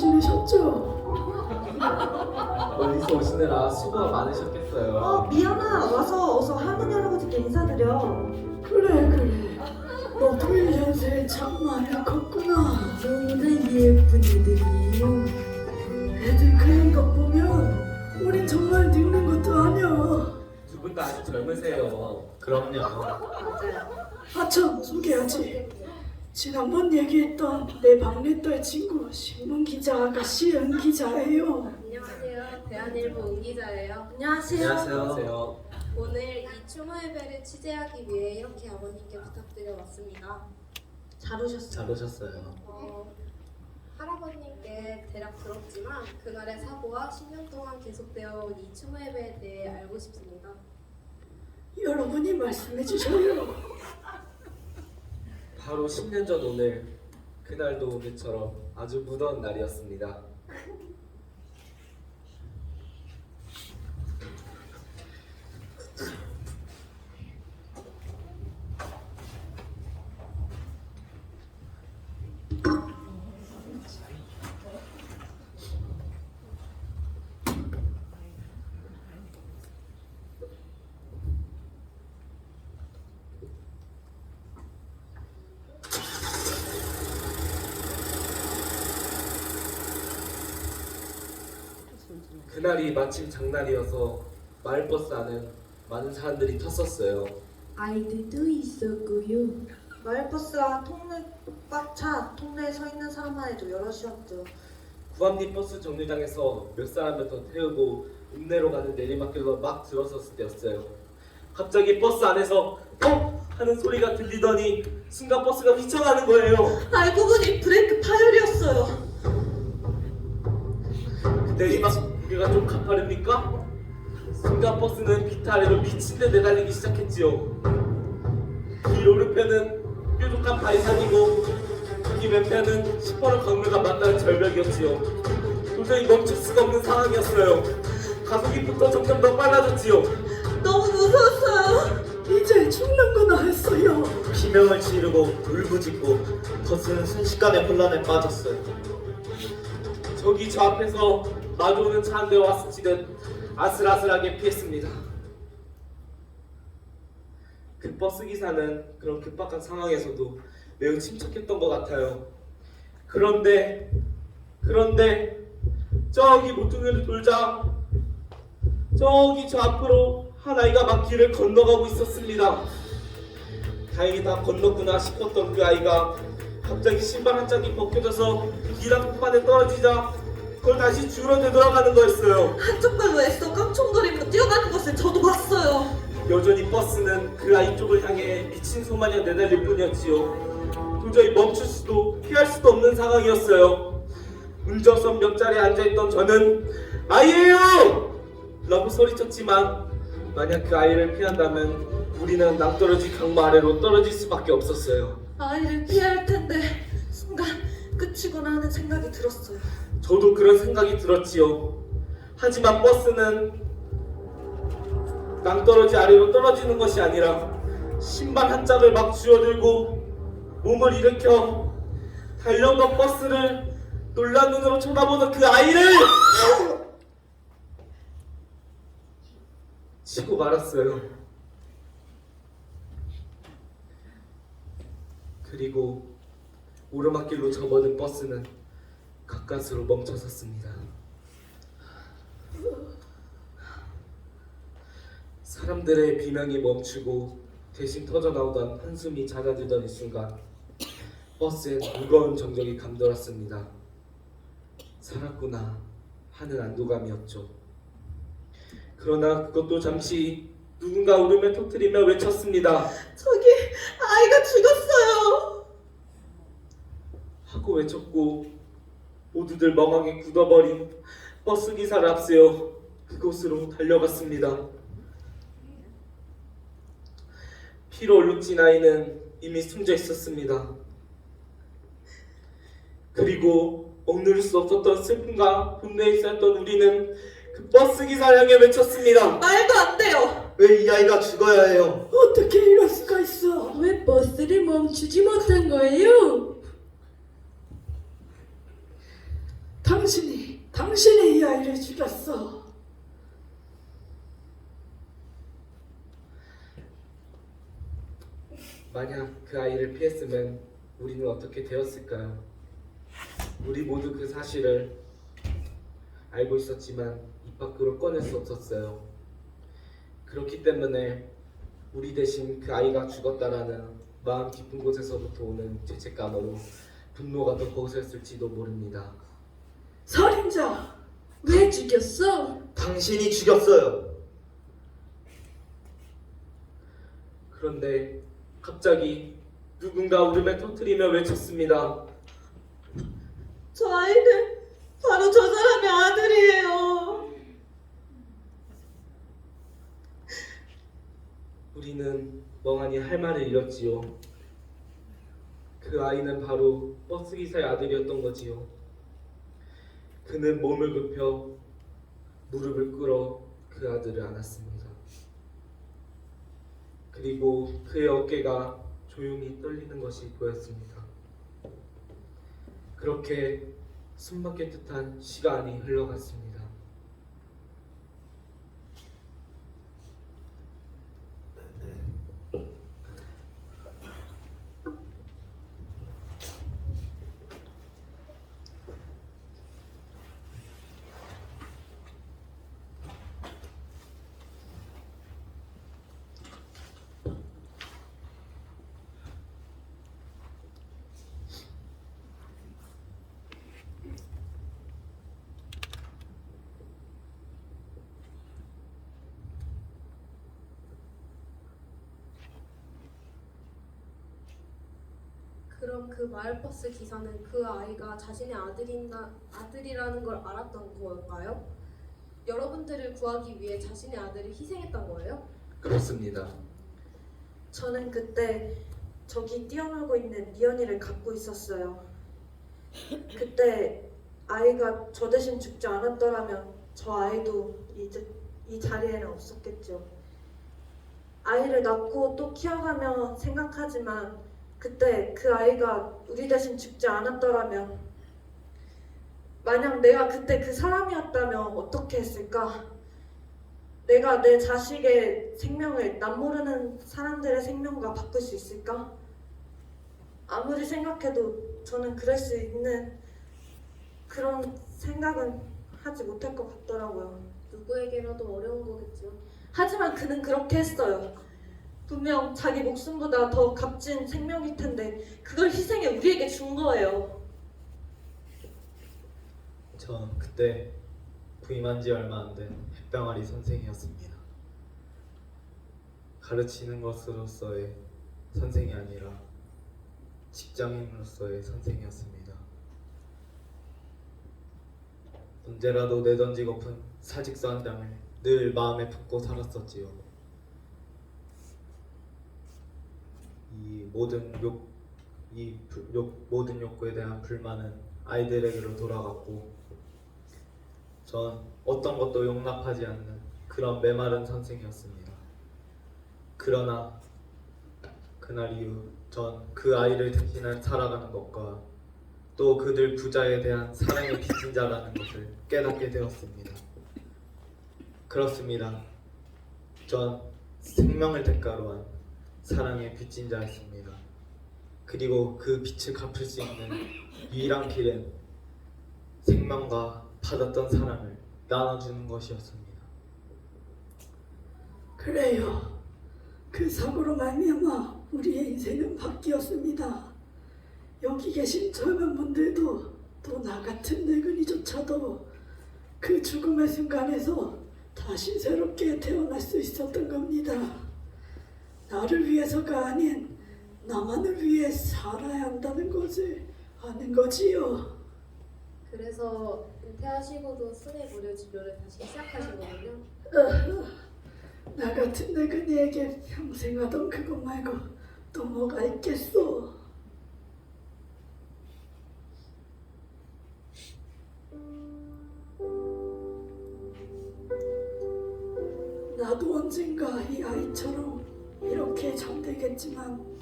지내셨죠? 멀리서 오시느라 수고가 많으셨겠어요. 미연아, 와서 어서 할머니 할아버지께 인사드려. 그래. 너도 1년새 참 많이 컸구나. 너무나 예쁜 애들이에요. 애들 그런 거 보면 우린 정말 늙는 것도 아니야. 두 분 다 아주 젊으세요. 그럼요. 아참 소개하지. 지난번 얘기했던 내 막내딸 친구 신문기자 아가씨 은기자예요. 안녕하세요. 대한일보 은기자예요. 안녕하세요. 안녕하세요. 오늘 이 추모예배를 취재하기 위해 이렇게 아버님께 부탁드려 왔습니다. 잘 오셨어요. 잘 오셨어요. 할아버님께 대략 들었지만 그날의 사고와 10년 동안 계속되어 온 이 추모예배에 대해 알고 싶습니다. 여러분이 말씀해 주셔요. 바로 10년 전 오늘, 그날도 오늘처럼 아주 무더운 날이었습니다. 그날이 마침 장날이어서 마을버스 안은 많은 사람들이 탔었어요. 아이들도 있었고요. 마을버스와 통로에 꽉 차 통로에 서 있는 사람만 해도 여럿이었죠. 구암리 버스 정류장에서 몇 사람을 더 태우고 읍내로 가는 내리막길로 막 들어섰을 때였어요. 갑자기 버스 안에서 퍽! 하는 소리가 들리더니 순간 버스가 휘청하는 거예요. 알고 보니 브레이크 파열이었어요. 내리막 무게가 좀 가파릅니까? 순간 버스는 비타 아래로 미친 듯 내달리기 시작했지요. 길 오른편은 뾰족한 바위산이고 이 왼편은 시퍼런 강물과 만나는 절벽이었지요. 도저히 멈출 수가 없는 상황이었어요. 가속이 점점 더 빨라졌지요. 너무 무서웠어요. 이제 죽는구나 했어요. 비명을 지르고 울부짖고 버스는 순식간에 혼란에 빠졌어요. 저기 저 앞에서 마주오는 차 한 대와 스치듯 아슬아슬하게 피했습니다. 그 버스 기사는 그런 급박한 상황에서도 매우 침착했던 것 같아요. 그런데 저기 모퉁이를 돌자 저기 저 앞으로 한 아이가 막 길을 건너가고 있었습니다. 다행히 다 건넜구나 싶었던 그 아이가 갑자기 신발 한 짝이 벗겨져서 길 한복판에 떨어지자 그걸 다시 주로 되돌아가는 거였어요. 한쪽 발로 애써 깡총거리며 뛰어가는 것을 저도 봤어요. 여전히 버스는 그 아이 쪽을 향해 미친 소마냥 내달릴 뿐이었지요. 도저히 멈출 수도 피할 수도 없는 상황이었어요. 운전석 옆자리에 앉아있던 저는 아이예요! 라고 소리쳤지만 만약 그 아이를 피한다면 우리는 낭떠러지 강마 아래로 떨어질 수밖에 없었어요. 아이를 피해야 할 텐데 순간 끝이구나 하는 생각이 들었어요. 저도 그런 생각이 들었지요. 하지만 버스는 낭떠러지 아래로 떨어지는 것이 아니라 신발 한 짝을 막 쥐어들고 몸을 일으켜 달려간 버스를 놀란 눈으로 쳐다보는 그 아이를 치고 말았어요. 그리고 오르막길로 접어든 버스는 가까스로 멈춰섰습니다. 사람들의 비명이 멈추고 대신 터져나오던 한숨이 잦아들던 이 순간 버스엔 무거운 정적이 감돌았습니다. 살았구나 하는 안도감이었죠. 그러나 그것도 잠시 누군가 울음을 터뜨리며 외쳤습니다. 저기 아이가 죽었어요. 하고 외쳤고 모두들 멍하게 굳어버린 버스 기사를 앞세워 그곳으로 달려갔습니다. 피로 얼룩진 아이는 이미 숨져 있었습니다. 그리고 억누를 수 없었던 슬픔과 분노에 쌓였던 우리는 그 버스 기사를 향해 외쳤습니다. 말도 안 돼요. 왜 이 아이가 죽어야 해요? 어떻게 이럴 수가 있어? 왜 버스를 멈추지 못한 거예요? 당신이 이 아이를 죽였어. 만약 그 아이를 피했으면 우리는 어떻게 되었을까요? 우리 모두 그 사실을 알고 있었지만 입 밖으로 꺼낼 수 없었어요. 그렇기 때문에 우리 대신 그 아이가 죽었다라는 마음 깊은 곳에서부터 오는 죄책감으로 분노가 더 거셌을지도 모릅니다. 살인자, 왜 죽였어? 당신이 죽였어요. 그런데 갑자기 누군가 울음을 터뜨리며 외쳤습니다. 저 아이는 바로 저 사람의 아들이에요. 우리는 멍하니 할 말을 잃었지요. 그 아이는 바로 버스 기사의 아들이었던 거지요. 그는 몸을 굽혀 무릎을 꿇어 그 아들을 안았습니다. 그리고 그의 어깨가 조용히 떨리는 것이 보였습니다. 그렇게 숨막힐 듯한 시간이 흘러갔습니다. 그럼 그 마을버스 기사는 그 아이가 자신의 아들이라는 걸 알았던 걸까요? 여러분들을 구하기 위해 자신의 아들을 희생했던 거예요? 그렇습니다. 저는 그때 저기 뛰어놀고 있는 리언이를 갖고 있었어요. 그때 아이가 저 대신 죽지 않았더라면 저 아이도 이제 이 자리에는 없었겠죠. 아이를 낳고 또 키워가며 생각하지만 그때 그 아이가 우리 대신 죽지 않았더라면, 만약 내가 그때 그 사람이었다면 어떻게 했을까? 내가 내 자식의 생명을 남모르는 사람들의 생명과 바꿀 수 있을까? 아무리 생각해도 저는 그럴 수 있는 그런 생각은 하지 못할 것 같더라고요. 누구에게라도 어려운 거겠죠. 하지만 그는 그렇게 했어요. 분명 자기 목숨보다 더 값진 생명일 텐데 그걸 희생해 우리에게 준 거예요. 전 그때 부임한 지 얼마 안 된 햇병아리 선생이었습니다. 가르치는 것으로서의 선생이 아니라 직장인으로서의 선생이었습니다. 언제라도 내던지고픈 사직서 한 장을 늘 마음에 품고 살았었지요. 모든 욕구에 대한 불만은 아이들에게로 돌아갔고, 전 어떤 것도 용납하지 않는 그런 메마른 선생이었습니다. 그러나 그날 이후 전 그 아이를 대신해 살아가는 것과 또 그들 부자에 대한 사랑의 빚진 자라는 것을 깨닫게 되었습니다. 그렇습니다. 전 생명을 대가로 한 사랑의 빚진 자였습니다. 그리고 그 빚을 갚을 수 있는 유일한 길은 생명과 받았던 사랑을 나눠주는 것이었습니다. 그래요. 그 사고로 말미암아 우리의 인생은 바뀌었습니다. 여기 계신 젊은 분들도 또 나 같은 늙은이조차도 그 죽음의 순간에서 다시 새롭게 태어날 수 있었던 겁니다. 나를 위해서가 아닌 나만을 위해 살아야 한다는 것을 아는 거지요. 그래서 은퇴하시고도 순회 무료 진료를 다시 시작하신 거군요. 나 같은 늙은이에게 평생 하던 그것 말고 또 뭐가 있겠소. 나도 언젠가 이 아이처럼 이렇게 잠들겠지만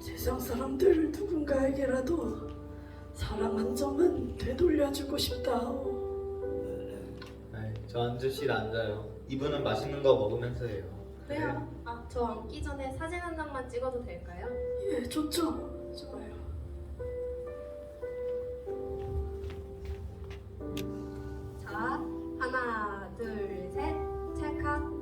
세상 사람들 누군가에게라도 사랑한 점은 되돌려주고 싶다오. 아이, 저 앉으실 앉아요. 이분은 맛있는 거 먹으면서 해요. 그래요. 아, 저 앉기 전에 사진 한 장만 찍어도 될까요? 예, 좋죠. 좋아요. 자, 하나, 둘, 셋, 찰칵.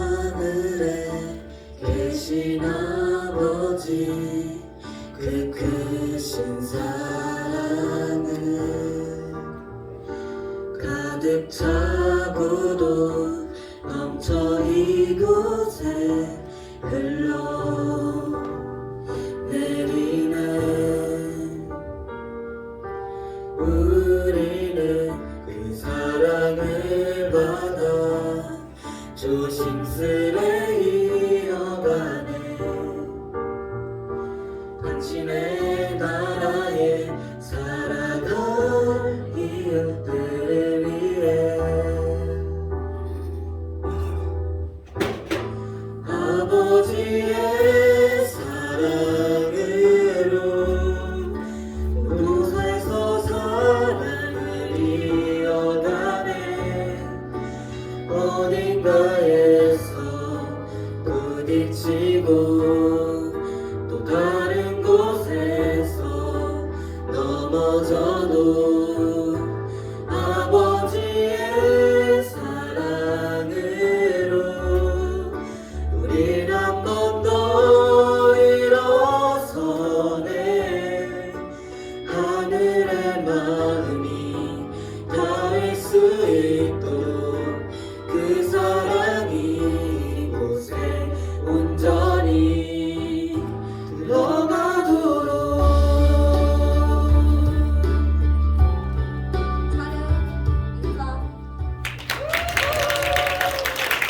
하늘에 계신 아버지, 그 크신 사랑은 가득 차고도 넘쳐 이곳에 흘러내리네. 우리는 그 사랑을 받아 조심스레